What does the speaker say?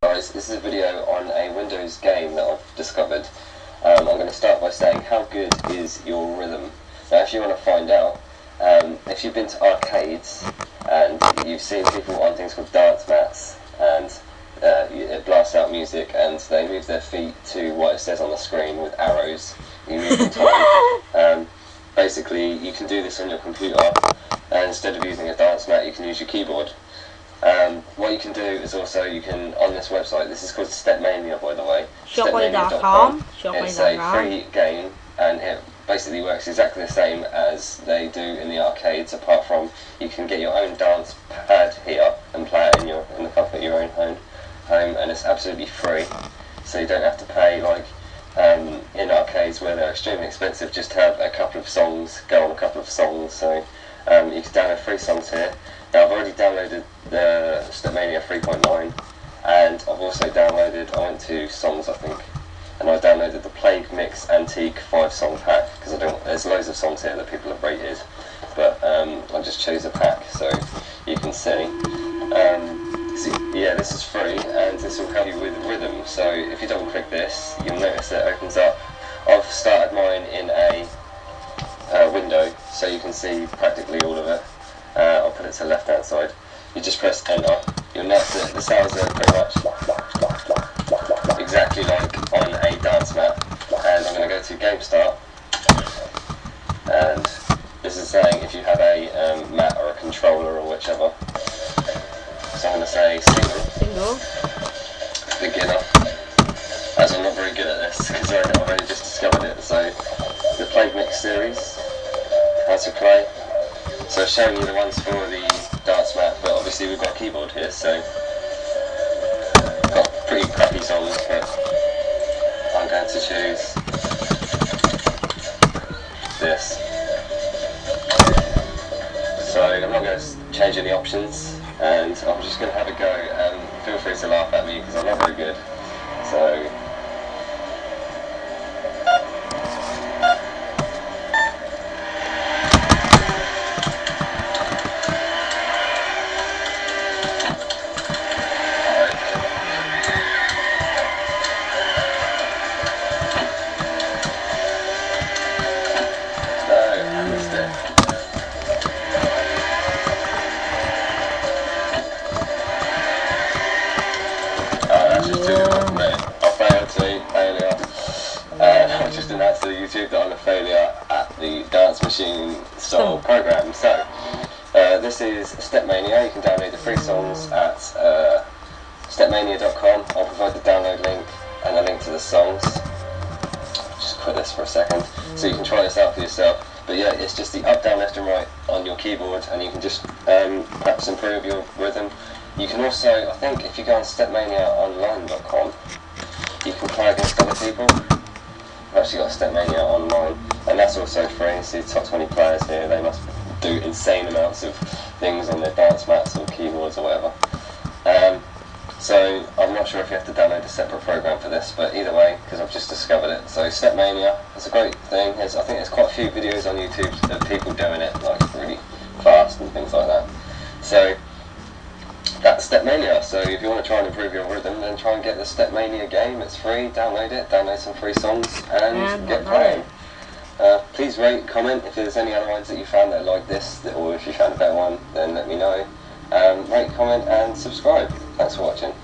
Guys, this is a video on a Windows game that I've discovered. I'm going to start by saying how good is your rhythm. Now if you want to find out, if you've been to arcades and you've seen people on things called dance mats and it blasts out music and they move their feet to what it says on the screen with arrows, you move in time. Basically you can do this on your computer, and instead of using a dance mat you can use your keyboard. What you can do is also you can, on this website, this is called Stepmania by the way, Stepmania.com. It's a free game and it basically works exactly the same as they do in the arcades, apart from you can get your own dance pad here and play it in the comfort of your own home, and it's absolutely free, so you don't have to pay like in arcades where they're extremely expensive just to have a couple of songs go on a couple of songs. So you can download free songs here. Now I've already downloaded the Stepmania 3.9 and I've also downloaded, I went to Songs I think, and I downloaded the Plague Mix Antique 5-song pack because there's loads of songs here that people have rated, but I just chose a pack so you can see. Yeah, this is free and this will help you with rhythm, so if you double click this you'll notice it opens up. I've started mine in a window so you can see practically all of it. I'll put it to the left hand side. You just press enter, you'll notice that the sounds are pretty much exactly like on a dance mat. And I'm going to go to game start, and this is saying if you have a mat or a controller or whichever. So I'm going to say single, beginner, as I'm not very good at this because I've only just discovered it. So the Plague Mix series, how to play. So showing you the ones for the dance mat, but obviously we've got a keyboard here, so got pretty crappy songs, but I'm going to choose this. So I'm not going to change any options, and I'm just going to have a go, and feel free to laugh at me because I'm not very good. So I just announced to YouTube that I'm a failure at the Dance Machine style program. So this is Stepmania. You can download the free songs at stepmania.com. I'll provide the download link and a link to the songs. Just quit this for a second so you can try this out for yourself. But yeah, it's just the up, down, left and right on your keyboard, and you can just perhaps improve your rhythm. You can also, I think if you go on stepmaniaonline.com, you can play against other people. I've actually got Stepmania online, and that's also free. See the top 20 players here, they must do insane amounts of things on their dance mats or keyboards or whatever. So I'm not sure if you have to download a separate program for this, but either way, because I've just discovered it. So Stepmania, it's a great thing. I think there's quite a few videos on YouTube of people doing it like really fast and things like that. So that's Stepmania. So if you want to try and improve your rhythm, then try and get the Stepmania game. It's free, download it, download some free songs and get playing. Please rate, comment if there's any other ones that you found that are like this, or if you found a better one then let me know. Rate, comment and subscribe. Thanks for watching.